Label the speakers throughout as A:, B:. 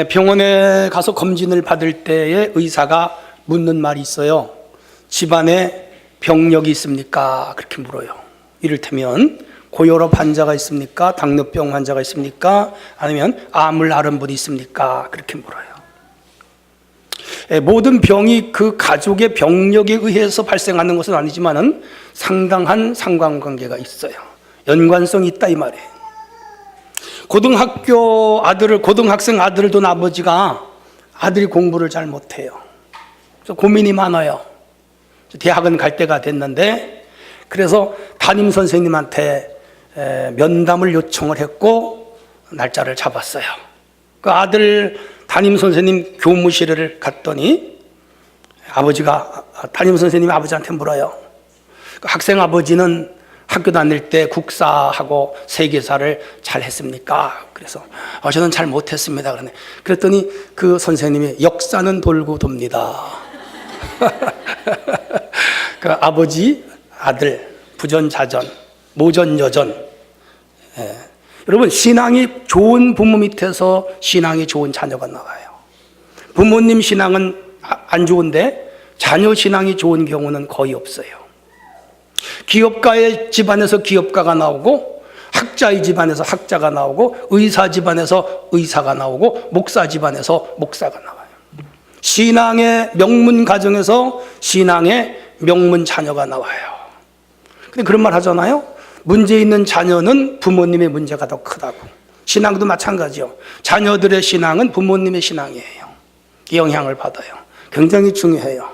A: 병원에 가서 검진을 받을 때에 의사가 묻는 말이 있어요. 집안에 병력이 있습니까? 그렇게 물어요. 이를테면 고혈압 환자가 있습니까? 당뇨병 환자가 있습니까? 아니면 암을 앓은 분이 있습니까? 그렇게 물어요. 모든 병이 그 가족의 병력에 의해서 발생하는 것은 아니지만은 상당한 상관관계가 있어요. 연관성이 있다 이 말이에요. 고등학생 아들을 둔 아버지가 아들이 공부를 잘 못해요. 그래서 고민이 많아요. 대학은 갈 때가 됐는데, 그래서 담임 선생님한테 면담을 요청을 했고 날짜를 잡았어요. 그 아들 담임 선생님 교무실을 갔더니 담임 선생님이 아버지한테 물어요. 그 학생 아버지는 학교 다닐 때 국사하고 세계사를 잘 했습니까? 그래서 저는 잘 못했습니다. 그랬더니 그 선생님이 역사는 돌고 돕니다. 그 아버지, 아들, 부전자전, 모전여전. 여러분, 신앙이 좋은 부모 밑에서 신앙이 좋은 자녀가 나와요. 부모님 신앙은 안 좋은데 자녀 신앙이 좋은 경우는 거의 없어요. 기업가의 집안에서 기업가가 나오고, 학자의 집안에서 학자가 나오고, 의사 집안에서 의사가 나오고, 목사 집안에서 목사가 나와요. 신앙의 명문 가정에서 신앙의 명문 자녀가 나와요. 근데 그런 말 하잖아요. 문제 있는 자녀는 부모님의 문제가 더 크다고. 신앙도 마찬가지요. 자녀들의 신앙은 부모님의 신앙이에요. 영향을 받아요. 굉장히 중요해요.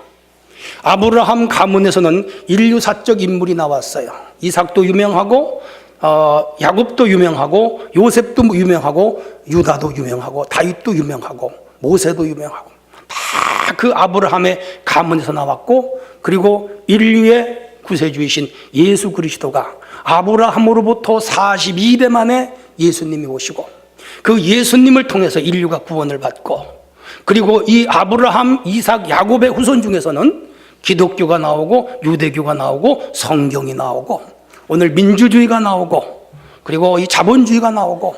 A: 아브라함 가문에서는 인류사적 인물이 나왔어요. 이삭도 유명하고, 야곱도 유명하고, 요셉도 유명하고, 유다도 유명하고, 다윗도 유명하고, 모세도 유명하고, 다 그 아브라함의 가문에서 나왔고, 그리고 인류의 구세주이신 예수 그리스도가 아브라함으로부터 42대 만에 예수님이 오시고, 그 예수님을 통해서 인류가 구원을 받고, 그리고 이 아브라함, 이삭, 야곱의 후손 중에서는 기독교가 나오고, 유대교가 나오고, 성경이 나오고, 오늘 민주주의가 나오고, 그리고 이 자본주의가 나오고,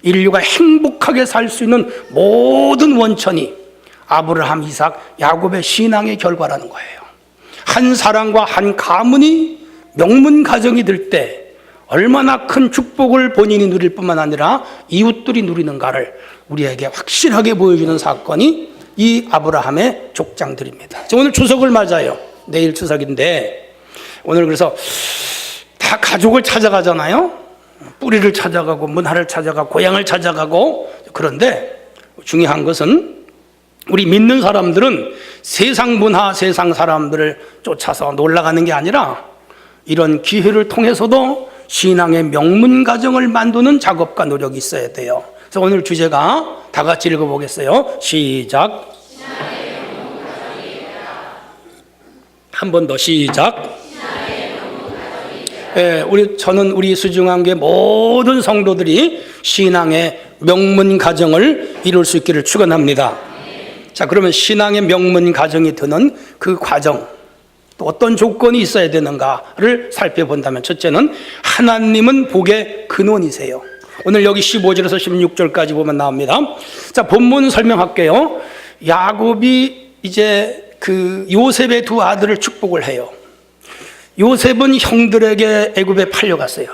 A: 인류가 행복하게 살 수 있는 모든 원천이 아브라함, 이삭, 야곱의 신앙의 결과라는 거예요. 한 사람과 한 가문이 명문 가정이 될 때 얼마나 큰 축복을 본인이 누릴 뿐만 아니라 이웃들이 누리는가를 우리에게 확실하게 보여주는 사건이 이 아브라함의 족장들입니다. 오늘 추석을 맞아요. 내일 추석인데, 오늘 그래서 다 가족을 찾아가잖아요. 뿌리를 찾아가고, 문화를 찾아가고, 고향을 찾아가고. 그런데 중요한 것은 우리 믿는 사람들은 세상 문화, 세상 사람들을 쫓아서 놀러가는 게 아니라 이런 기회를 통해서도 신앙의 명문 가정을 만드는 작업과 노력이 있어야 돼요. 그래서 오늘 주제가 다 같이 읽어보겠어요. 시작. 한 번 더 시작. 저는 우리 수중한교회 모든 성도들이 신앙의 명문 가정을 이룰 수 있기를 축원합니다. 자, 그러면 신앙의 명문 가정이 되는 그 과정, 또 어떤 조건이 있어야 되는가를 살펴본다면, 첫째는 하나님은 복의 근원이세요. 오늘 여기 15절에서 16절까지 보면 나옵니다. 자, 본문 설명할게요. 야곱이 이제 그 요셉의 두 아들을 축복을 해요. 요셉은 형들에게 애굽에 팔려갔어요.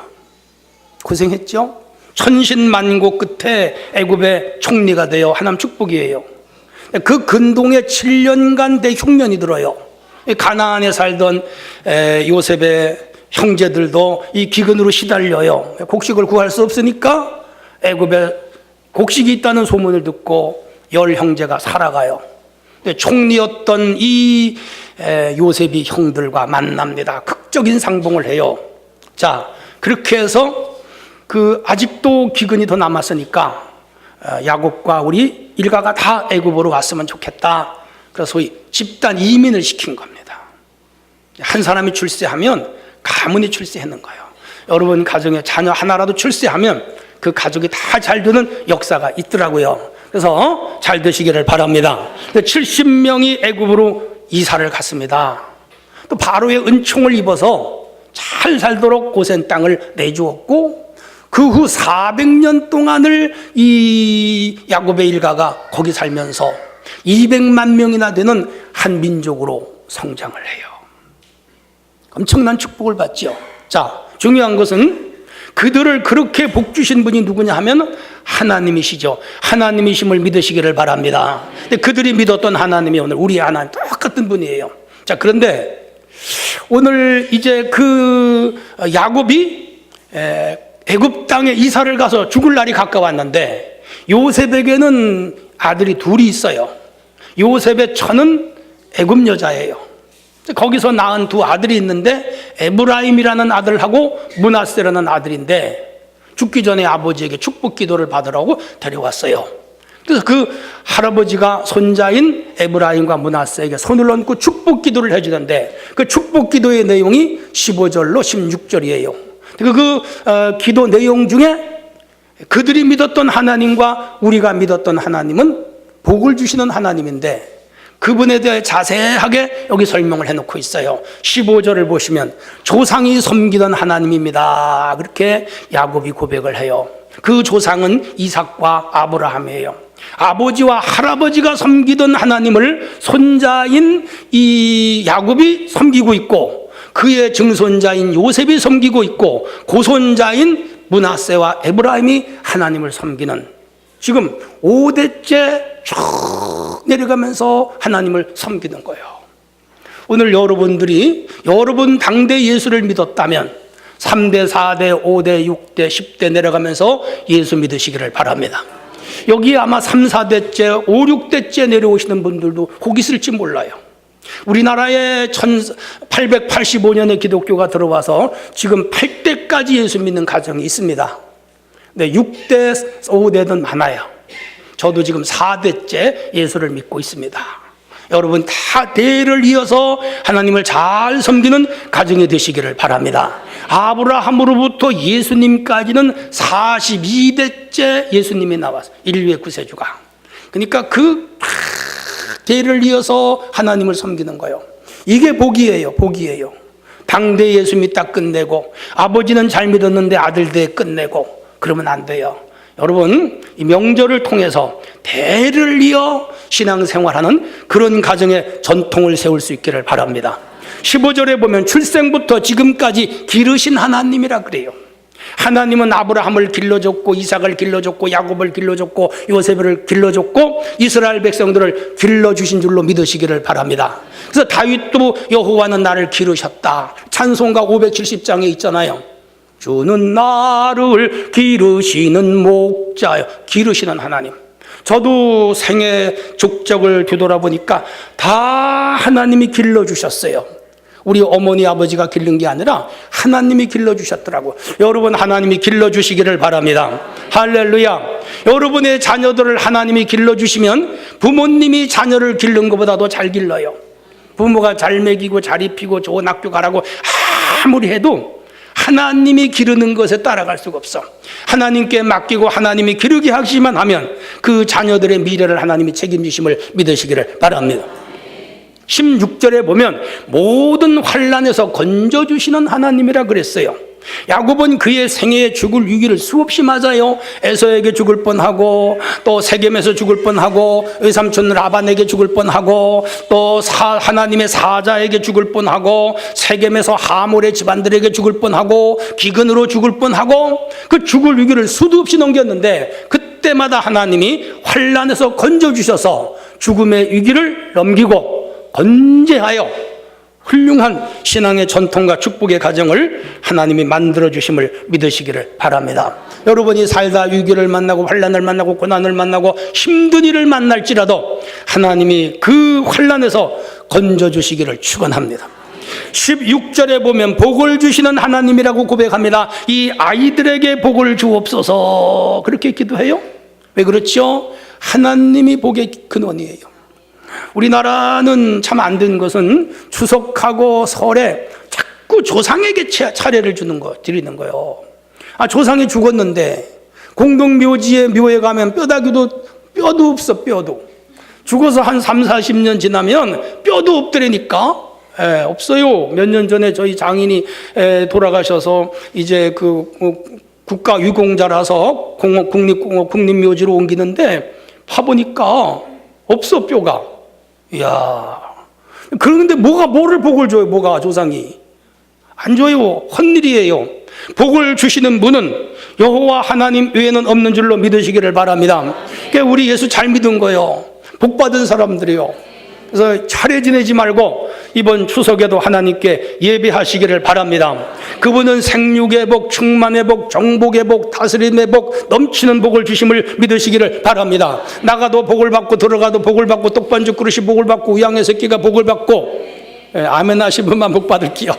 A: 고생했죠? 천신만고 끝에 애굽의 총리가 되어 하나님 축복이에요. 그 근동에 7년간 대흉년이 들어요. 가나안에 살던 요셉의 형제들도 이 기근으로 시달려요. 곡식을 구할 수 없으니까 애굽에 곡식이 있다는 소문을 듣고 10 형제가 살아가요. 총리였던 이 요셉이 형들과 만납니다. 극적인 상봉을 해요. 자, 그렇게 해서 아직도 기근이 더 남았으니까 야곱과 우리 일가가 다 애굽으로 왔으면 좋겠다. 그래서 소위 집단 이민을 시킨 겁니다. 한 사람이 출세하면 가문이 출세하는 거예요. 여러분 가정에 자녀 하나라도 출세하면 그 가족이 다 잘 되는 역사가 있더라고요. 그래서 잘 되시기를 바랍니다. 70명이 애굽으로 이사를 갔습니다. 또 바로의 은총을 입어서 잘 살도록 고센 땅을 내주었고, 그 후 400년 동안을 이 야곱의 일가가 거기 살면서 200만 명이나 되는 한 민족으로 성장을 해요. 엄청난 축복을 받죠. 자, 중요한 것은 그들을 그렇게 복 주신 분이 누구냐 하면 하나님이시죠. 하나님이심을 믿으시기를 바랍니다. 근데 그들이 믿었던 하나님이 오늘 우리 하나님 똑같은 분이에요. 자, 그런데 오늘 이제 그 야곱이 애굽 땅에 이사를 가서 죽을 날이 가까웠는데 요셉에게는 아들이 둘이 있어요. 요셉의 처는 애굽 여자예요. 거기서 낳은 두 아들이 있는데 에브라임이라는 아들하고 므낫세라는 아들인데 죽기 전에 아버지에게 축복 기도를 받으라고 데려왔어요. 그래서 그 할아버지가 손자인 에브라임과 므낫세에게 손을 얹고 축복 기도를 해주는데 그 축복 기도의 내용이 15절로 16절이에요. 그 기도 내용 중에 그들이 믿었던 하나님과 우리가 믿었던 하나님은 복을 주시는 하나님인데 그분에 대해 자세하게 여기 설명을 해놓고 있어요. 15절을 보시면 조상이 섬기던 하나님입니다. 그렇게 야곱이 고백을 해요. 그 조상은 이삭과 아브라함이에요. 아버지와 할아버지가 섬기던 하나님을 손자인 이 야곱이 섬기고 있고 그의 증손자인 요셉이 섬기고 있고 고손자인 므낫세와 에브라임이 하나님을 섬기는 지금 5대째 쭉 내려가면서 하나님을 섬기는 거예요. 오늘 여러분들이 여러분 당대 예수를 믿었다면 3대, 4대, 5대, 6대, 10대 내려가면서 예수 믿으시기를 바랍니다. 여기 아마 3, 4대째, 5, 6대째 내려오시는 분들도 혹 있을지 몰라요. 우리나라에 1885년에 기독교가 들어와서 지금 8대까지 예수 믿는 가정이 있습니다. 네, 6대, 5대는 많아요. 저도 지금 4대째 예수를 믿고 있습니다. 여러분 다 대를 이어서 하나님을 잘 섬기는 가정이 되시기를 바랍니다. 아브라함으로부터 예수님까지는 42대째 예수님이 나왔어요. 인류의 구세주가. 그러니까 그 대를 이어서 하나님을 섬기는 거예요. 이게 복이에요. 복이에요. 당대 예수 믿다 끝내고 아버지는 잘 믿었는데 아들 대 끝내고 그러면 안 돼요. 여러분 이 명절을 통해서 대를 이어 신앙생활하는 그런 가정의 전통을 세울 수 있기를 바랍니다. 15절에 보면 출생부터 지금까지 기르신 하나님이라 그래요. 하나님은 아브라함을 길러줬고 이삭을 길러줬고 야곱을 길러줬고 요셉을 길러줬고 이스라엘 백성들을 길러주신 줄로 믿으시기를 바랍니다. 그래서 다윗도 여호와는 나를 기르셨다. 찬송가 570장에 있잖아요. 주는 나를 기르시는 목자요. 기르시는 하나님. 저도 생애 족적을 뒤돌아보니까 다 하나님이 길러주셨어요. 우리 어머니 아버지가 기른 게 아니라 하나님이 길러주셨더라고요. 여러분 하나님이 길러주시기를 바랍니다. 할렐루야. 여러분의 자녀들을 하나님이 길러주시면 부모님이 자녀를 기른 것보다도 잘 길러요. 부모가 잘 먹이고 잘 입히고 좋은 학교 가라고 아무리 해도 하나님이 기르는 것에 따라갈 수가 없어. 하나님께 맡기고 하나님이 기르게 하시기만 하면 그 자녀들의 미래를 하나님이 책임지심을 믿으시기를 바랍니다. 16절에 보면 모든 환난에서 건져주시는 하나님이라 그랬어요. 야곱은 그의 생애에 죽을 위기를 수없이 맞아요. 에서에게 죽을 뻔하고 또 세겜에서 죽을 뻔하고 외삼촌 라반에게 죽을 뻔하고 또 하나님의 사자에게 죽을 뻔하고 세겜에서 하몰의 집안들에게 죽을 뻔하고 기근으로 죽을 뻔하고 그 죽을 위기를 수도 없이 넘겼는데 그때마다 하나님이 환난에서 건져주셔서 죽음의 위기를 넘기고 건재하여 훌륭한 신앙의 전통과 축복의 가정을 하나님이 만들어주심을 믿으시기를 바랍니다. 여러분이 살다 위기를 만나고 환난을 만나고 고난을 만나고 힘든 일을 만날지라도 하나님이 그 환난에서 건져주시기를 축원합니다. 16절에 보면 복을 주시는 하나님이라고 고백합니다. 이 아이들에게 복을 주옵소서 그렇게 기도해요. 왜 그렇죠? 하나님이 복의 근원이에요. 우리나라는 참 안 된 것은 추석하고 설에 자꾸 조상에게 차례를 드리는 거예요. 조상이 죽었는데 공동묘지에 묘에 가면 뼈도 없어. 뼈도 죽어서 한 3, 40년 지나면 뼈도 없더라니까. 없어요. 몇 년 전에 저희 장인이 돌아가셔서 이제 그 국가유공자라서 국립묘지로 옮기는데 파보니까 없어, 뼈가. 이야. 그런데 뭐를 복을 줘요? 뭐가 조상이? 안 줘요. 헛일이에요. 복을 주시는 분은 여호와 하나님 외에는 없는 줄로 믿으시기를 바랍니다. 그러니까 우리 예수 잘 믿은 거예요. 복 받은 사람들이요. 그래서 차례 지내지 말고 이번 추석에도 하나님께 예배하시기를 바랍니다. 그분은 생육의 복, 충만의 복, 정복의 복, 다스림의 복, 넘치는 복을 주심을 믿으시기를 바랍니다. 나가도 복을 받고 들어가도 복을 받고 떡반죽 그릇이 복을 받고 우양의 새끼가 복을 받고, 아멘 하신 분만 복 받을게요.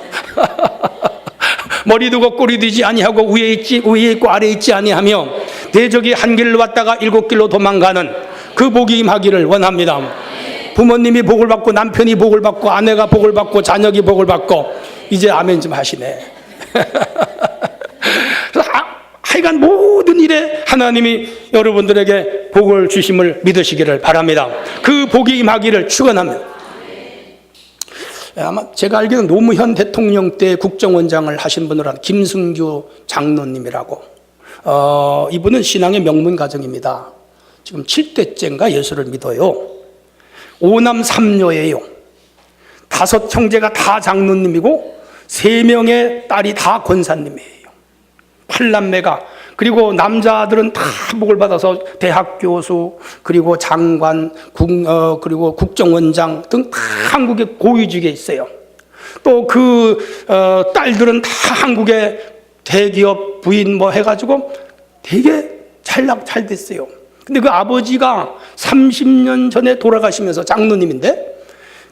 A: 머리 두고 꼬리 뒤지 아니하고 위에 있고 아래 있지 아니하며 대적이 한 길로 왔다가 7길로 도망가는 그 복이 임하기를 원합니다. 부모님이 복을 받고 남편이 복을 받고 아내가 복을 받고 자녀가 복을 받고 이제 아멘 좀 하시네. 하여간 모든 일에 하나님이 여러분들에게 복을 주심을 믿으시기를 바랍니다. 그 복이 임하기를 축원합니다. 아마 제가 알기로는 노무현 대통령 때 국정원장을 하신 분을 한 김승규 장로님이라고, 이분은 신앙의 명문 가정입니다. 지금 7대째인가 예수를 믿어요. 5남 3녀예요. 5 형제가 다 장로님이고 3명의 딸이 다 권사님이에요. 8남매가, 그리고 남자들은 다 복을 받아서 대학 교수, 그리고 장관, 그리고 국정원장 등 다 한국의 고위직에 있어요. 또 그 딸들은 다 한국의 대기업 부인 뭐 해가지고 되게 잘 됐어요. 근데 그 아버지가 30년 전에 돌아가시면서, 장로님인데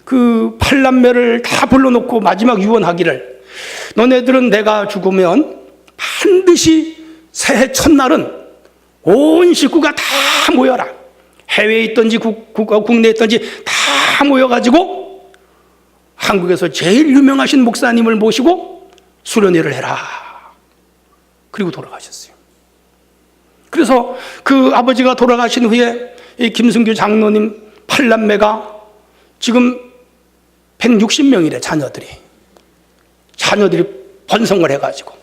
A: 그 8남매를 다 불러놓고 마지막 유언하기를, 너네들은 내가 죽으면 반드시 새해 첫날은 온 식구가 다 모여라. 해외에 있든지 국내에 있든지 다 모여가지고 한국에서 제일 유명하신 목사님을 모시고 수련회를 해라. 그리고 돌아가셨어요. 그래서 그 아버지가 돌아가신 후에 이 김승규 장로님 8남매가 지금 160명이래, 자녀들이 번성을 해가지고.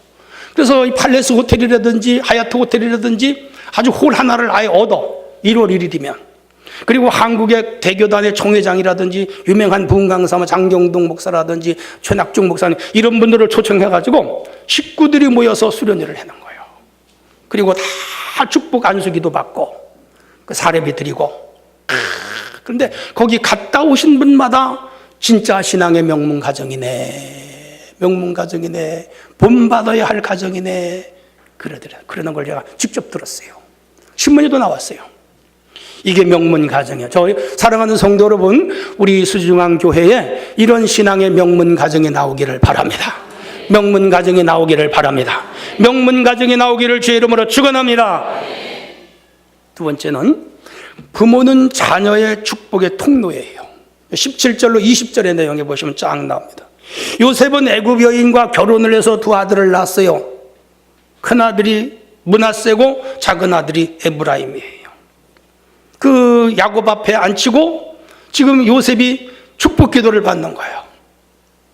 A: 그래서 이 팔레스 호텔이라든지 하얏트 호텔이라든지 아주 홀 하나를 아예 얻어, 1월 1일이면. 그리고 한국의 대교단의 총회장이라든지 유명한 부흥강사 장경동 목사라든지 최낙중 목사님, 이런 분들을 초청해가지고 식구들이 모여서 수련회를 하는 거예요. 그리고 다 축복 안수기도 받고 그 사례비 드리고. 그런데 거기 갔다 오신 분마다 진짜 신앙의 명문 가정이네, 본받아야 할 가정이네, 그러는 걸 제가 직접 들었어요. 신문에도 나왔어요. 이게 명문 가정이에요. 저 사랑하는 성도 여러분, 우리 수중앙교회에 이런 신앙의 명문 가정이 나오기를 바랍니다. 명문 가정이 나오기를 바랍니다. 명문 가정이 나오기를 주의 이름으로 축원합니다. 두 번째는 부모는 자녀의 축복의 통로예요. 17절로 20절의 내용에 보시면 쫙 나옵니다. 요셉은 애굽 여인과 결혼을 해서 2 아들을 낳았어요. 큰 아들이 므낫세고 작은 아들이 에브라임이에요. 그 야곱 앞에 앉히고 지금 요셉이 축복 기도를 받는 거예요.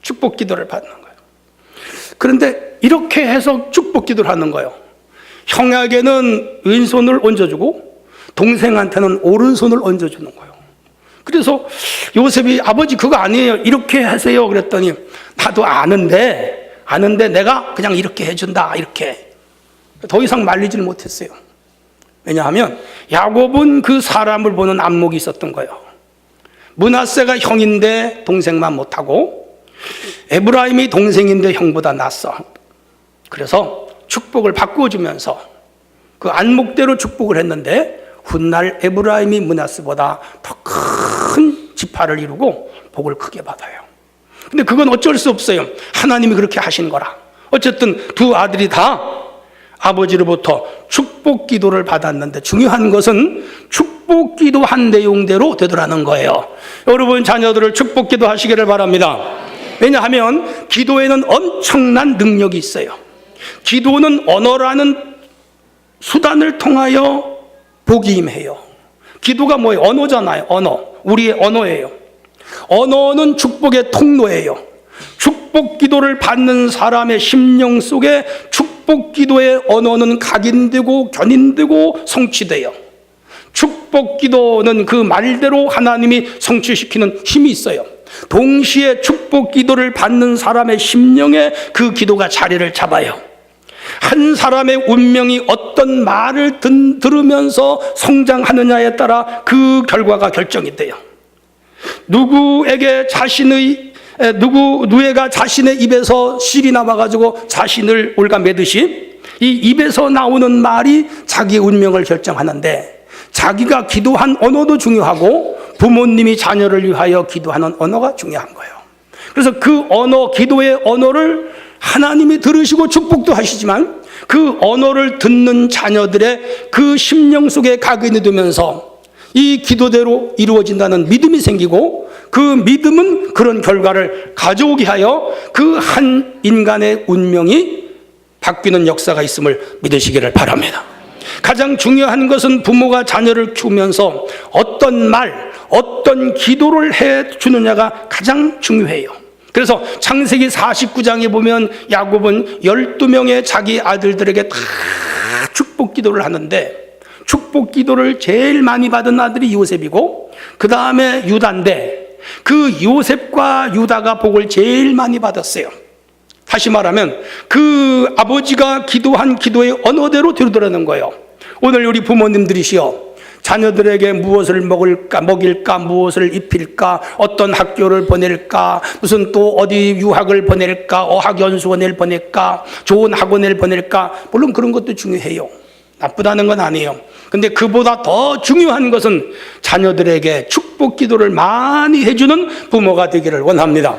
A: 축복 기도를 받는 거예요. 그런데 이렇게 해서 축복 기도를 하는 거예요. 형에게는 왼손을 얹어주고 동생한테는 오른손을 얹어주는 거예요. 그래서 요셉이, 아버지 그거 아니에요, 이렇게 하세요. 그랬더니 나도 아는데 내가 그냥 이렇게 해준다, 이렇게. 더 이상 말리질 못했어요. 왜냐하면 야곱은 그 사람을 보는 안목이 있었던 거예요. 므낫세가 형인데 동생만 못하고 에브라임이 동생인데 형보다 낫어. 그래서 축복을 바꿔주면서 그 안목대로 축복을 했는데 훗날 에브라임이 므낫세보다 더 큰 지파를 이루고 복을 크게 받아요. 근데 그건 어쩔 수 없어요. 하나님이 그렇게 하신 거라. 어쨌든 2 아들이 다 아버지로부터 축복 기도를 받았는데, 중요한 것은 축복 기도한 내용대로 되더라는 거예요. 여러분 자녀들을 축복 기도하시기를 바랍니다. 왜냐하면 기도에는 엄청난 능력이 있어요. 기도는 언어라는 수단을 통하여 복이 임해요. 기도가 뭐예요? 언어잖아요. 언어. 우리의 언어예요. 언어는 축복의 통로예요. 축복 기도를 받는 사람의 심령 속에 축복 축복 기도의 언어는 각인되고 견인되고 성취돼요. 축복 기도는 그 말대로 하나님이 성취시키는 힘이 있어요. 동시에 축복 기도를 받는 사람의 심령에 그 기도가 자리를 잡아요. 한 사람의 운명이 어떤 말을 들으면서 성장하느냐에 따라 그 결과가 결정이 돼요. 누구가 자신의 입에서 실이 나와가지고 자신을 올가매듯이 이 입에서 나오는 말이 자기의 운명을 결정하는데, 자기가 기도한 언어도 중요하고 부모님이 자녀를 위하여 기도하는 언어가 중요한 거예요. 그래서 그 언어, 기도의 언어를 하나님이 들으시고 축복도 하시지만 그 언어를 듣는 자녀들의 그 심령 속에 각인이 되면서 이 기도대로 이루어진다는 믿음이 생기고, 그 믿음은 그런 결과를 가져오게 하여 그 한 인간의 운명이 바뀌는 역사가 있음을 믿으시기를 바랍니다. 가장 중요한 것은 부모가 자녀를 키우면서 어떤 말, 어떤 기도를 해주느냐가 가장 중요해요. 그래서 창세기 49장에 보면 야곱은 12명의 자기 아들들에게 다 축복 기도를 하는데, 축복 기도를 제일 많이 받은 아들이 요셉이고 그 다음에 유다인데, 그 요셉과 유다가 복을 제일 많이 받았어요. 다시 말하면 그 아버지가 기도한 기도의 언어대로 되돌아가는 거예요. 오늘 우리 부모님들이시여, 자녀들에게 무엇을 먹일까, 무엇을 입힐까, 어떤 학교를 보낼까, 무슨 또 어디 유학을 보낼까, 어학연수원을 보낼까, 좋은 학원을 보낼까, 물론 그런 것도 중요해요. 나쁘다는 건 아니에요. 근데 그보다 더 중요한 것은 자녀들에게 축복 기도를 많이 해주는 부모가 되기를 원합니다.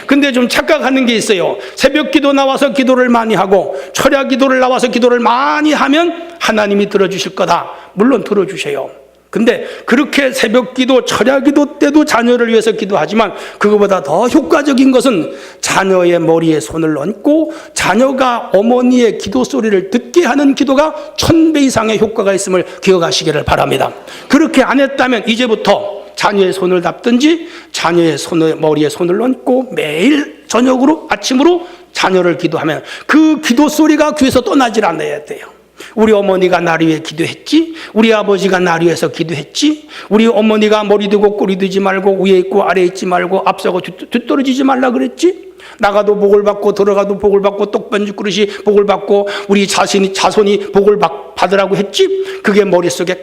A: 근데 좀 착각하는 게 있어요. 새벽 기도 나와서 기도를 많이 하고 철야 기도를 나와서 기도를 많이 하면 하나님이 들어주실 거다. 물론 들어주세요. 근데 그렇게 새벽 기도, 철야 기도 때도 자녀를 위해서 기도하지만 그거보다 더 효과적인 것은 자녀의 머리에 손을 얹고 자녀가 어머니의 기도 소리를 듣게 하는 기도가 1000배 이상의 효과가 있음을 기억하시기를 바랍니다. 그렇게 안 했다면 이제부터 자녀의 손을 잡든지 자녀의 머리에 손을 얹고 매일 저녁으로, 아침으로 자녀를 기도하면 그 기도 소리가 귀에서 떠나질 않아야 돼요. 우리 어머니가 나를 위해 기도했지, 우리 아버지가 나를 위해서 기도했지, 우리 어머니가 머리 되고 꼬리 되지 말고 위에 있고 아래에 있지 말고 앞서고 뒤떨어지지 말라 그랬지, 나가도 복을 받고 들어가도 복을 받고 떡반죽 그릇이 복을 받고 우리 자손이 복을 받으라고 했지. 그게 머릿속에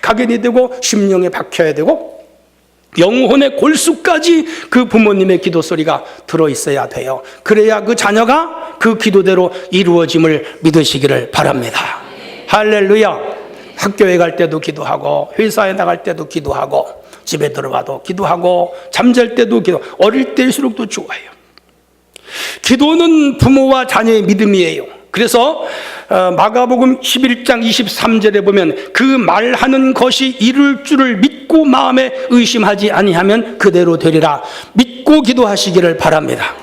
A: 각인이 되고 심령에 박혀야 되고 영혼의 골수까지 그 부모님의 기도 소리가 들어있어야 돼요. 그래야 그 자녀가 그 기도대로 이루어짐을 믿으시기를 바랍니다. 할렐루야. 학교에 갈 때도 기도하고 회사에 나갈 때도 기도하고 집에 들어가도 기도하고 잠잘 때도 기도. 어릴 때일수록 더 좋아요. 기도는 부모와 자녀의 믿음이에요. 그래서 마가복음 11장 23절에 보면 그 말하는 것이 이룰 줄을 믿고 마음에 의심하지 아니하면 그대로 되리라. 믿고 기도하시기를 바랍니다.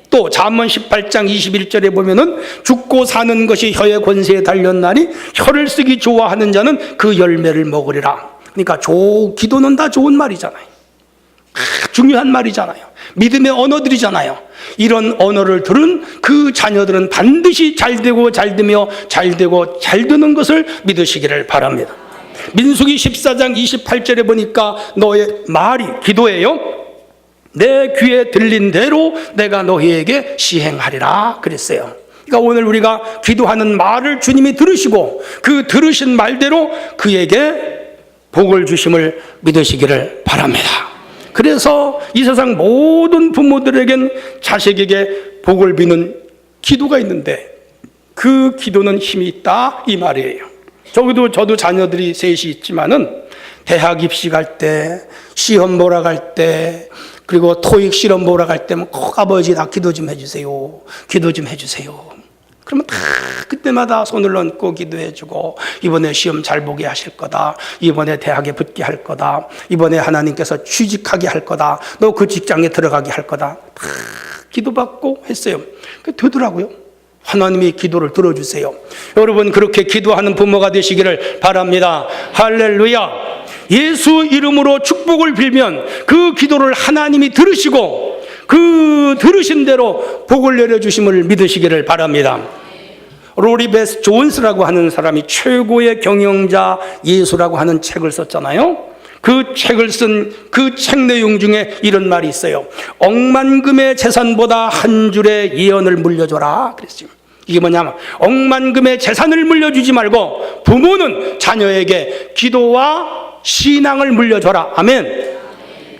A: 또 잠언 18장 21절에 보면은 죽고 사는 것이 혀의 권세에 달렸나니 혀를 쓰기 좋아하는 자는 그 열매를 먹으리라. 그러니까 기도는 다 좋은 말이잖아요. 중요한 말이잖아요. 믿음의 언어들이잖아요. 이런 언어를 들은 그 자녀들은 반드시 잘되고 잘되며 잘되고 잘되는 것을 믿으시기를 바랍니다. 민수기 14장 28절에 보니까 너의 말이 기도예요. 내 귀에 들린 대로 내가 너희에게 시행하리라 그랬어요. 그러니까 오늘 우리가 기도하는 말을 주님이 들으시고 그 들으신 말대로 그에게 복을 주심을 믿으시기를 바랍니다. 그래서 이 세상 모든 부모들에겐 자식에게 복을 비는 기도가 있는데 그 기도는 힘이 있다 이 말이에요. 저도 자녀들이 셋이 있지만은 대학 입시갈 때, 시험 보러 갈 때, 그리고 토익 시험 보러 갈 때면 꼭 아버지 나 기도 좀 해주세요. 기도 좀 해주세요. 그러면 다 그때마다 손을 얹고 기도해주고 이번에 시험 잘 보게 하실 거다. 이번에 대학에 붙게 할 거다. 이번에 하나님께서 취직하게 할 거다. 너 그 직장에 들어가게 할 거다. 다 기도받고 했어요. 되더라고요. 하나님이 기도를 들어주세요. 여러분 그렇게 기도하는 부모가 되시기를 바랍니다. 할렐루야. 예수 이름으로 축복을 빌면 그 기도를 하나님이 들으시고 그 들으신 대로 복을 내려주심을 믿으시기를 바랍니다. 로리 베스 존스라고 하는 사람이 최고의 경영자 예수라고 하는 책을 썼잖아요. 그 책을 쓴 그 책 내용 중에 이런 말이 있어요. 억만금의 재산보다 한 줄의 예언을 물려줘라 그랬어요. 이게 뭐냐면 억만금의 재산을 물려주지 말고 부모는 자녀에게 기도와 신앙을 물려줘라. 아멘.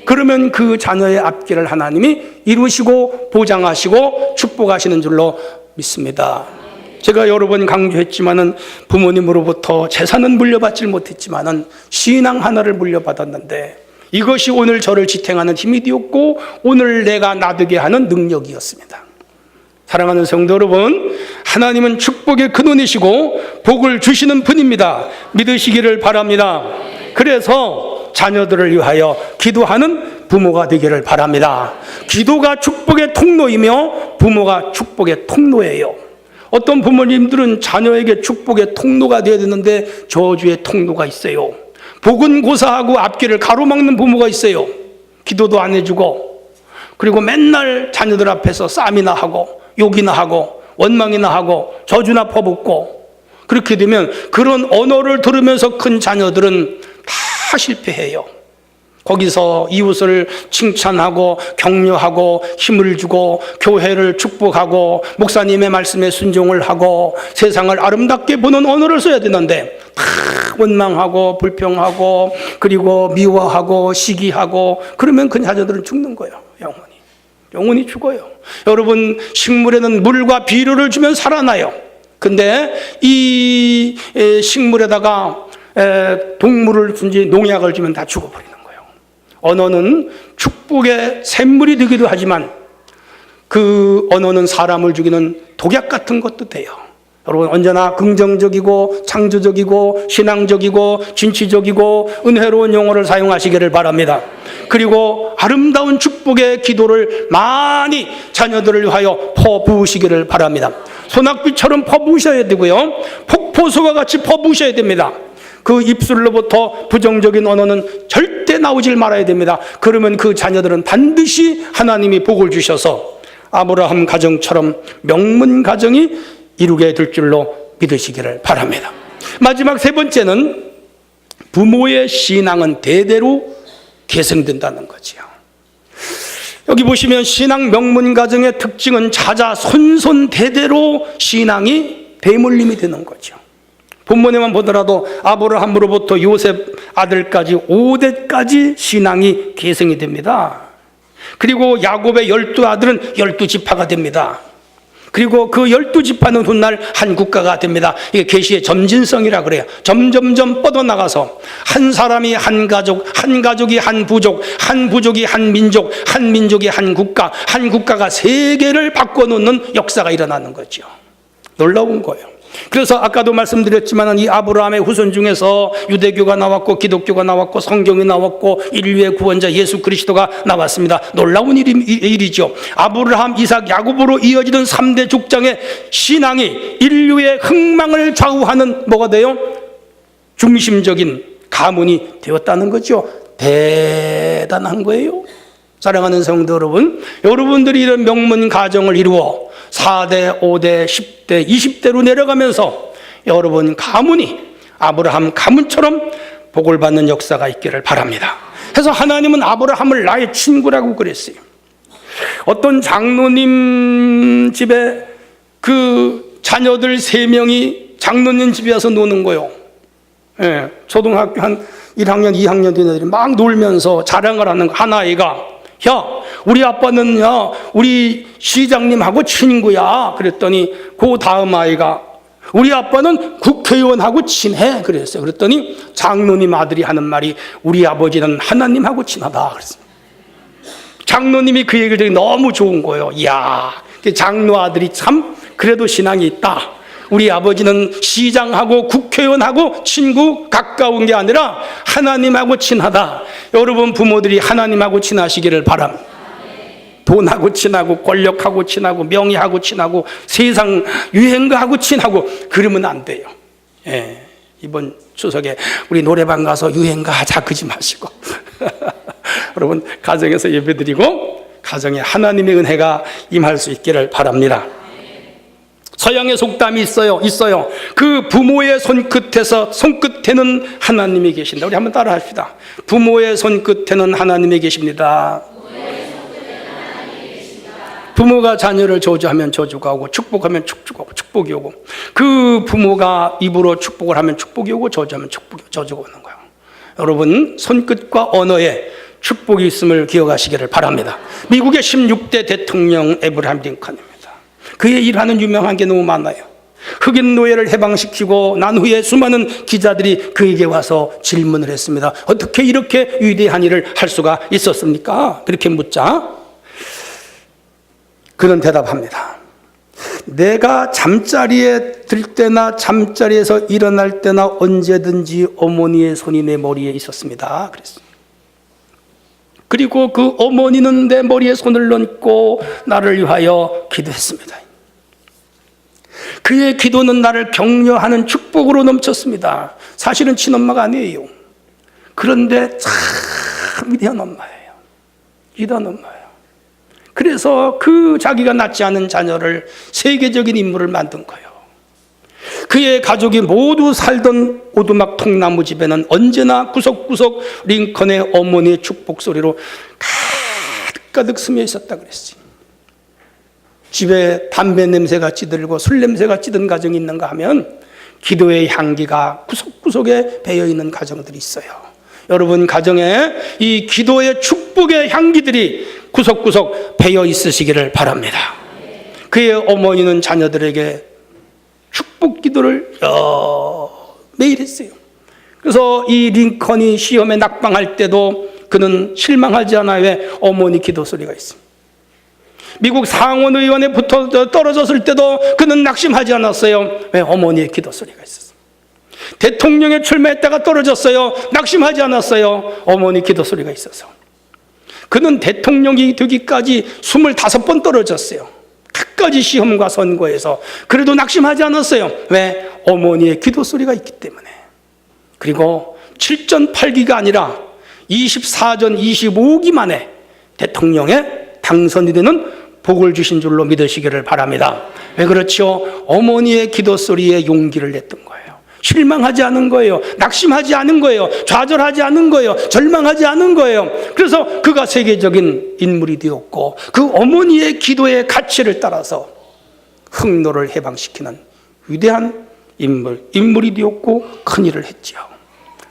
A: 그러면 그 자녀의 앞길을 하나님이 이루시고 보장하시고 축복하시는 줄로 믿습니다. 제가 여러 번 강조했지만은 부모님으로부터 재산은 물려받지 못했지만은 신앙 하나를 물려받았는데 이것이 오늘 저를 지탱하는 힘이 되었고 오늘 내가 나되게 하는 능력이었습니다. 사랑하는 성도 여러분, 하나님은 축복의 근원이시고 복을 주시는 분입니다. 믿으시기를 바랍니다. 그래서 자녀들을 위하여 기도하는 부모가 되기를 바랍니다. 기도가 축복의 통로이며 부모가 축복의 통로예요. 어떤 부모님들은 자녀에게 축복의 통로가 되어야 되는데 저주의 통로가 있어요. 복은 고사하고 앞길을 가로막는 부모가 있어요. 기도도 안 해주고 그리고 맨날 자녀들 앞에서 싸움이나 하고 욕이나 하고 원망이나 하고 저주나 퍼붓고 그렇게 되면 그런 언어를 들으면서 큰 자녀들은 다 실패해요. 거기서 이웃을 칭찬하고 격려하고 힘을 주고 교회를 축복하고 목사님의 말씀에 순종을 하고 세상을 아름답게 보는 언어를 써야 되는데 다 원망하고 불평하고 그리고 미워하고 시기하고 그러면 그 자녀들은 죽는 거예요. 영원히 죽어요. 여러분, 식물에는 물과 비료를 주면 살아나요. 근데 이 식물에다가 동물을 준지 농약을 주면 다 죽어버리는 거예요. 언어는 축복의 샘물이 되기도 하지만 그 언어는 사람을 죽이는 독약 같은 것도 돼요. 여러분, 언제나 긍정적이고 창조적이고 신앙적이고 진취적이고 은혜로운 용어를 사용하시기를 바랍니다. 그리고 아름다운 축복의 기도를 많이 자녀들을 위하여 퍼부으시기를 바랍니다. 소낙비처럼 퍼부으셔야 되고요. 폭포수와 같이 퍼부으셔야 됩니다. 그 입술로부터 부정적인 언어는 절대 나오질 말아야 됩니다. 그러면 그 자녀들은 반드시 하나님이 복을 주셔서 아브라함 가정처럼 명문 가정이 이루게 될 줄로 믿으시기를 바랍니다. 마지막 세 번째는 부모의 신앙은 대대로 계승된다는 거지요. 여기 보시면 신앙 명문 가정의 특징은 자자손손 대대로 신앙이 대물림이 되는 거죠. 본문에만 보더라도 아브라함으로부터 요셉 아들까지 5대까지 신앙이 계승이 됩니다. 그리고 야곱의 12아들은 12지파가 됩니다. 그리고 그 12지파는 훗날 한 국가가 됩니다. 이게 계시의 점진성이라 그래요. 점점점 뻗어나가서 한 사람이 한 가족, 한 가족이 한 부족, 한 부족이 한 민족, 한 민족이 한 국가, 한 국가가 세계를 바꿔놓는 역사가 일어나는 거죠. 놀라운 거예요. 그래서 아까도 말씀드렸지만 이 아브라함의 후손 중에서 유대교가 나왔고 기독교가 나왔고 성경이 나왔고 인류의 구원자 예수 그리스도가 나왔습니다. 놀라운 일이죠. 아브라함, 이삭, 야곱으로 이어지던 3대 족장의 신앙이 인류의 흥망을 좌우하는 뭐가 돼요? 중심적인 가문이 되었다는 거죠. 대단한 거예요. 사랑하는 성도 여러분, 여러분들이 이런 명문 가정을 이루어 4대, 5대, 10대, 20대로 내려가면서 여러분 가문이 아브라함 가문처럼 복을 받는 역사가 있기를 바랍니다. 그래서 하나님은 아브라함을 나의 친구라고 그랬어요. 어떤 장로님 집에 그 자녀들 3명이 장로님 집에 와서 노는 거예요. 예, 초등학교 한 1학년, 2학년 된 애들이 막 놀면서 자랑을 하는 한 아이가 야, 우리 아빠는 우리 시장님하고 친구야. 그랬더니 그 다음 아이가 우리 아빠는 국회의원하고 친해. 그랬어요. 그랬더니 장로님 아들이 하는 말이 우리 아버지는 하나님하고 친하다. 그랬어요. 장로님이 그 얘기를 들으니 너무 좋은 거예요. 이야, 장로 아들이 참 그래도 신앙이 있다. 우리 아버지는 시장하고 국회의원하고 친구 가까운 게 아니라 하나님하고 친하다. 여러분 부모들이 하나님하고 친하시기를 바랍니다. 돈하고 친하고 권력하고 친하고 명예하고 친하고 세상 유행가하고 친하고 그러면 안 돼요. 예, 이번 추석에 우리 노래방 가서 유행가 하자 그러지 마시고 여러분 가정에서 예배드리고 가정에 하나님의 은혜가 임할 수 있기를 바랍니다. 서양의 속담이 있어요. 그 부모의 손끝에는 하나님이 계신다. 우리 한번 따라 합시다. 부모의 손끝에는 하나님이 계십니다. 부모가 자녀를 저주하면 저주가 오고 축복하면 축복이 오고 그 부모가 입으로 축복을 하면 축복이 오고 저주하면 저주가 오는 거예요. 여러분, 손끝과 언어에 축복이 있음을 기억하시기를 바랍니다. 미국의 16대 대통령 에브라함 링컨입니다. 그의 일하는 유명한 게 너무 많아요. 흑인 노예를 해방시키고 난 후에 수많은 기자들이 그에게 와서 질문을 했습니다. 어떻게 이렇게 위대한 일을 할 수가 있었습니까? 그렇게 묻자 그는 대답합니다. 내가 잠자리에 들 때나 잠자리에서 일어날 때나 언제든지 어머니의 손이 내 머리에 있었습니다. 그랬습니다. 그리고 그 어머니는 내 머리에 손을 얹고 나를 위하여 기도했습니다. 그의 기도는 나를 격려하는 축복으로 넘쳤습니다. 사실은 친엄마가 아니에요. 그런데 참 위대한 엄마예요. 위대한 엄마예요. 그래서 그 자기가 낳지 않은 자녀를 세계적인 인물을 만든 거예요. 그의 가족이 모두 살던 오두막 통나무 집에는 언제나 구석구석 링컨의 어머니의 축복 소리로 가득가득 스며 있었다 그랬어요. 집에 담배 냄새가 찌들고 술 냄새가 찌든 가정이 있는가 하면 기도의 향기가 구석구석에 배어있는 가정들이 있어요. 여러분 가정에 이 기도의 축복의 향기들이 구석구석 배어 있으시기를 바랍니다. 그의 어머니는 자녀들에게 축복 기도를 매일 했어요. 그래서 이 링컨이 시험에 낙방할 때도 그는 실망하지 않아요. 왜? 어머니 기도 소리가 있습니다. 미국 상원의원에 떨어졌을 때도 그는 낙심하지 않았어요. 왜? 어머니의 기도 소리가 있었어요. 대통령에 출마했다가 떨어졌어요. 낙심하지 않았어요. 어머니 기도 소리가 있어서. 그는 대통령이 되기까지 25번 떨어졌어요. 끝까지 시험과 선거에서. 그래도 낙심하지 않았어요. 왜? 어머니의 기도 소리가 있기 때문에. 그리고 7전 8기가 아니라 24전 25기 만에 대통령에 당선이 되는 복을 주신 줄로 믿으시기를 바랍니다. 왜 그렇죠? 어머니의 기도 소리에 용기를 냈던 거예요. 실망하지 않은 거예요. 낙심하지 않은 거예요. 좌절하지 않은 거예요. 절망하지 않은 거예요. 그래서 그가 세계적인 인물이 되었고 그 어머니의 기도의 가치를 따라서 흑노를 해방시키는 위대한 인물이 되었고 큰일을 했죠.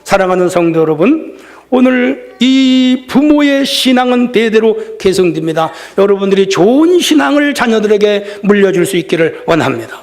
A: 사랑하는 성도 여러분, 오늘 이 부모의 신앙은 대대로 계승됩니다. 여러분들이 좋은 신앙을 자녀들에게 물려줄 수 있기를 원합니다.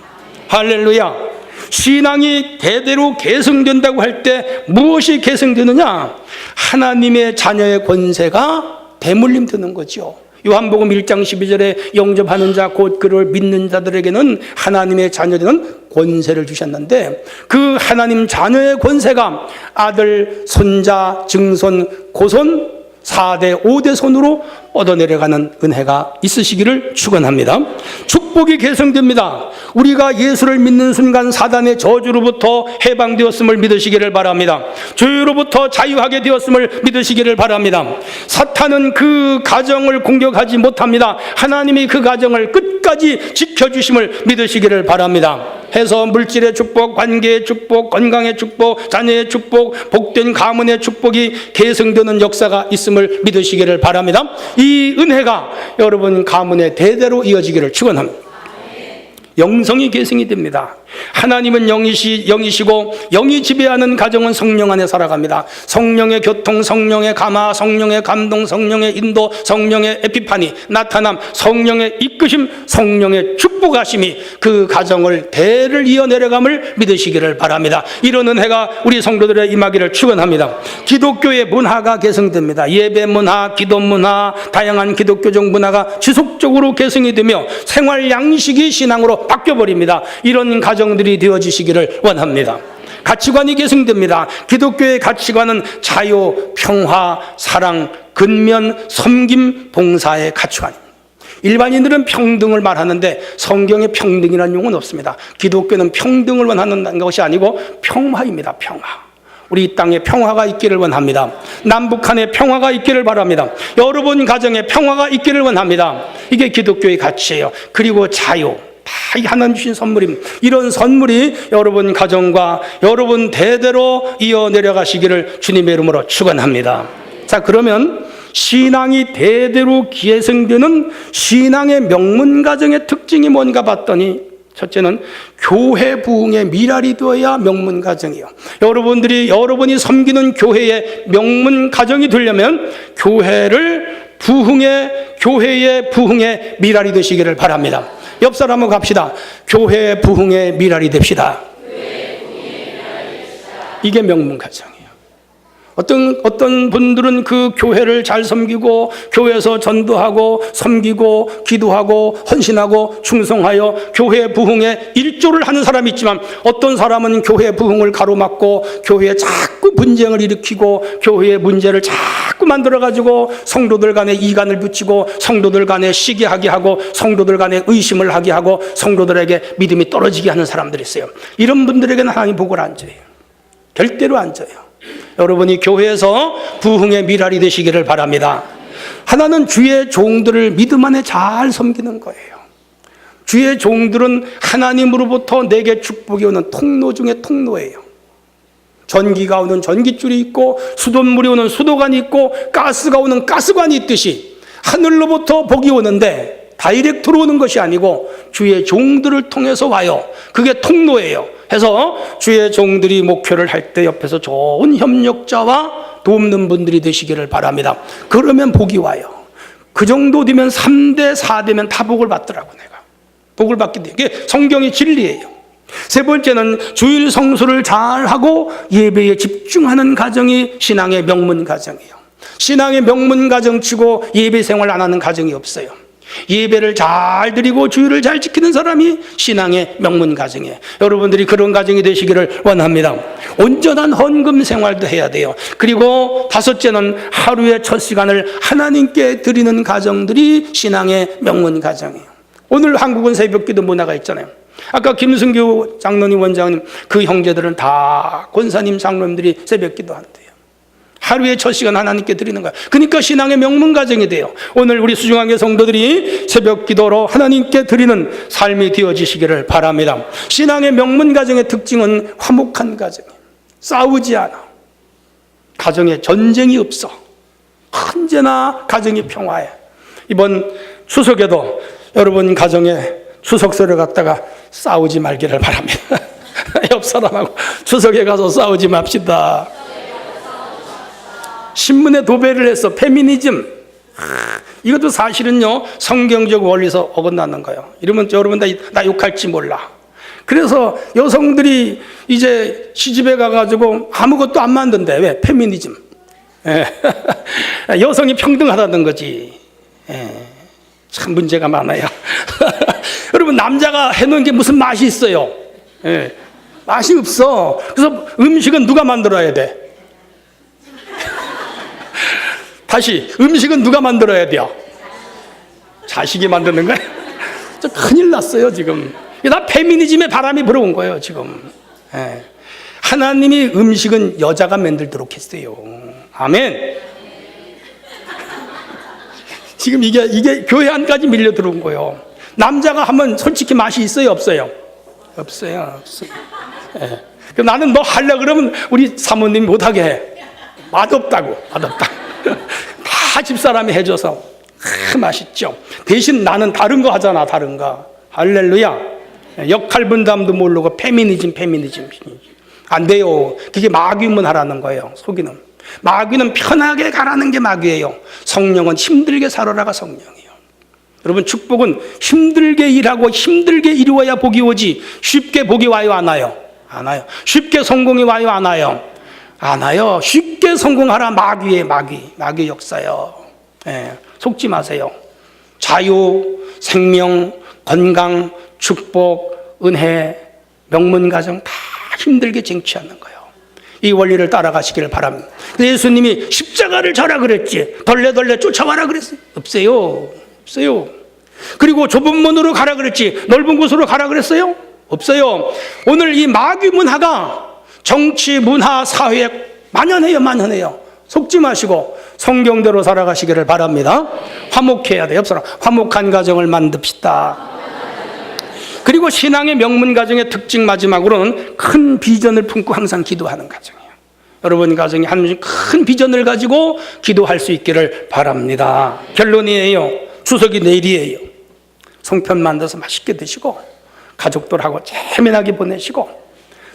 A: 할렐루야. 신앙이 대대로 계승된다고 할 때 무엇이 계승되느냐? 하나님의 자녀의 권세가 대물림되는 거죠. 요한복음 1장 12절에 영접하는 자 곧 그를 믿는 자들에게는 하나님의 자녀되는 권세를 주셨는데 그 하나님 자녀의 권세가 아들, 손자, 증손, 고손 4대 5대 손으로 얻어내려가는 은혜가 있으시기를 축원합니다. 축복이 계승됩니다. 우리가 예수를 믿는 순간 사단의 저주로부터 해방되었음을 믿으시기를 바랍니다. 죄로부터 자유하게 되었음을 믿으시기를 바랍니다. 사탄은 그 가정을 공격하지 못합니다. 하나님이 그 가정을 끝까지 지켜주심을 믿으시기를 바랍니다. 해서 물질의 축복, 관계의 축복, 건강의 축복, 자녀의 축복, 복된 가문의 축복이 계승되는 역사가 있음을 믿으시기를 바랍니다. 이 은혜가 여러분 가문에 대대로 이어지기를 축원합니다. 영성이 계승이 됩니다. 하나님은 영이시고 영이 지배하는 가정은 성령 안에 살아갑니다. 성령의 교통, 성령의 감화, 성령의 감동, 성령의 인도, 성령의 에피파니, 나타남, 성령의 이끄심, 성령의 축복하심이 그 가정을 대를 이어 내려감을 믿으시기를 바랍니다. 이런 은혜가 우리 성도들의 임하기를 축원합니다. 기독교의 문화가 계승됩니다. 예배 문화, 기도 문화, 다양한 기독교적 문화가 지속적으로 계승이 되며 생활 양식이 신앙으로 바뀌어버립니다. 이런 가정들이 되어지시기를 원합니다. 가치관이 계승됩니다. 기독교의 가치관은 자유, 평화, 사랑, 근면, 섬김, 봉사의 가치관입니다. 일반인들은 평등을 말하는데 성경에 평등이라는 용어는 없습니다. 기독교는 평등을 원하는 것이 아니고 평화입니다. 평화. 우리 이 땅에 평화가 있기를 원합니다. 남북한에 평화가 있기를 바랍니다. 여러분 가정에 평화가 있기를 원합니다. 이게 기독교의 가치예요. 그리고 자유. 다 이 하나님 주신 선물입니다. 이런 선물이 여러분 가정과 여러분 대대로 이어 내려가시기를 주님의 이름으로 축원합니다. 자, 그러면 신앙이 대대로 계승되는 신앙의 명문 가정의 특징이 뭔가 봤더니, 첫째는 교회 부흥의 미랄이 되어야 명문 가정이요. 여러분이 섬기는 교회의 명문 가정이 되려면 교회의 부흥의 미랄이 되시기를 바랍니다. 옆 사람하고 갑시다. 교회 부흥의 미랄이 됩시다. 이게 명문 가정이에요. 어떤 분들은 그 교회를 잘 섬기고 교회에서 전도하고 섬기고 기도하고 헌신하고 충성하여 교회 부흥에 일조를 하는 사람이 있지만, 어떤 사람은 교회 부흥을 가로막고 교회에 자꾸 분쟁을 일으키고 교회의 문제를 자꾸 만들어가지고 성도들 간에 이간을 붙이고 성도들 간에 시기하게 하고 성도들 간에 의심을 하게 하고 성도들에게 믿음이 떨어지게 하는 사람들이 있어요. 이런 분들에게는 하나님 복을 안 줘요. 절대로 안 줘요. 여러분이 교회에서 부흥의 미랄이 되시기를 바랍니다. 하나는 주의 종들을 믿음 안에 잘 섬기는 거예요. 주의 종들은 하나님으로부터 내게 축복이 오는 통로 중에 통로예요. 전기가 오는 전기줄이 있고 수돗물이 오는 수도관이 있고 가스가 오는 가스관이 있듯이 하늘로부터 복이 오는데 다이렉트로 오는 것이 아니고 주의 종들을 통해서 와요. 그게 통로예요. 해서 주의 종들이 목회를 할 때 옆에서 좋은 협력자와 돕는 분들이 되시기를 바랍니다. 그러면 복이 와요. 그 정도 되면 3대 4대면 다 복을 받더라고. 내가 복을 받게 돼. 이게 성경의 진리예요. 세 번째는 주일 성수를 잘하고 예배에 집중하는 가정이 신앙의 명문 가정이에요. 신앙의 명문 가정치고 예배 생활 안 하는 가정이 없어요. 예배를 잘 드리고 주일을 잘 지키는 사람이 신앙의 명문 가정이에요. 여러분들이 그런 가정이 되시기를 원합니다. 온전한 헌금 생활도 해야 돼요. 그리고 다섯째는 하루의 첫 시간을 하나님께 드리는 가정들이 신앙의 명문 가정이에요. 오늘 한국은 새벽기도 문화가 있잖아요. 아까 김승규 장로님 원장님 그 형제들은 다 권사님 장로님들이 새벽기도 한대요. 하루의 첫 시간 하나님께 드리는 거야. 그러니까 신앙의 명문 가정이 돼요. 오늘 우리 수중앙의 성도들이 새벽 기도로 하나님께 드리는 삶이 되어지시기를 바랍니다. 신앙의 명문 가정의 특징은 화목한 가정이에요. 싸우지 않아. 가정에 전쟁이 없어. 언제나 가정이 평화해. 이번 추석에도 여러분 가정에 추석설을 갖다가 싸우지 말기를 바랍니다. 옆 사람하고 추석에 가서 싸우지 맙시다. 신문에 도배를 했어. 페미니즘. 이것도 사실은요 성경적 원리에서 어긋나는 거예요. 이러면 여러분 나 욕할지 몰라. 그래서 여성들이 이제 시집에 가가지고 아무것도 안 만든대. 왜? 페미니즘. 여성이 평등하다는 거지. 참 문제가 많아요. 여러분 남자가 해놓은 게 무슨 맛이 있어요? 맛이 없어. 그래서 음식은 누가 만들어야 돼? 다시 음식은 누가 만들어야 돼요? 자식이 만드는 거예요? 저 큰일 났어요 지금. 나 페미니즘의 바람이 불어온 거예요 지금. 하나님이 음식은 여자가 만들도록 했어요. 아멘. 지금 이게 교회 안까지 밀려 들어온 거예요. 남자가 하면 솔직히 맛이 있어요 없어요? 없어요. 그럼 나는 너 하려 그러면 우리 사모님이 못하게 해. 맛없다고. 다 집사람이 해줘서 맛있죠. 대신 나는 다른 거 하잖아. 다른 거. 할렐루야. 역할 분담도 모르고 페미니즘 안 돼요. 그게 마귀문 하라는 거예요. 속이는 마귀는 편하게 가라는 게 마귀예요. 성령은 힘들게 살아라가 성령이에요. 여러분 축복은 힘들게 일하고 힘들게 이루어야 복이 오지 쉽게 복이 와요 안 와요? 안 와요. 쉽게 성공이 와요 안 와요? 안 와요. 쉽게 성공하라 마귀의 역사요. 속지 마세요. 자유, 생명, 건강, 축복, 은혜, 명문 가정 다 힘들게 쟁취하는 거예요. 이 원리를 따라가시기를 바랍니다. 예수님이 십자가를 져라 그랬지 덜레덜레 쫓아와라 그랬어요? 없어요. 그리고 좁은 문으로 가라 그랬지 넓은 곳으로 가라 그랬어요? 없어요. 오늘 이 마귀 문화가 정치, 문화, 사회에 만연해요. 속지 마시고 성경대로 살아가시기를 바랍니다. 화목해야 돼요. 화목한 가정을 만듭시다. 그리고 신앙의 명문 가정의 특징 마지막으로는 큰 비전을 품고 항상 기도하는 가정이에요. 여러분 가정이 하나님 큰 비전을 가지고 기도할 수 있기를 바랍니다. 결론이에요. 추석이 내일이에요. 송편 만들어서 맛있게 드시고 가족들하고 재미나게 보내시고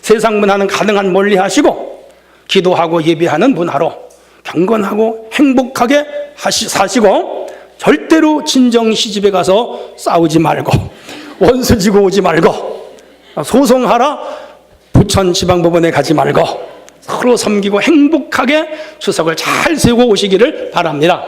A: 세상 문화는 가능한 멀리 하시고 기도하고 예배하는 문화로 경건하고 행복하게 사시고 절대로 친정 시집에 가서 싸우지 말고 원수 지고 오지 말고 소송하라 부천 지방법원에 가지 말고 서로 섬기고 행복하게 추석을 잘 세우고 오시기를 바랍니다.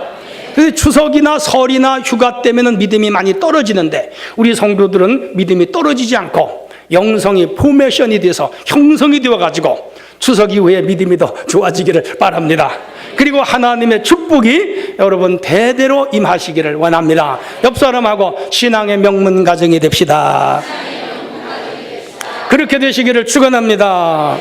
A: 그래서 추석이나 설이나 휴가 때문에는 믿음이 많이 떨어지는데 우리 성도들은 믿음이 떨어지지 않고 영성이 포메이션이 돼서 형성이 되어가지고 추석 이후에 믿음이 더 좋아지기를 바랍니다. 그리고 하나님의 축복이 여러분 대대로 임하시기를 원합니다. 옆 사람하고 신앙의 명문 가정이 됩시다. 그렇게 되시기를 축원합니다.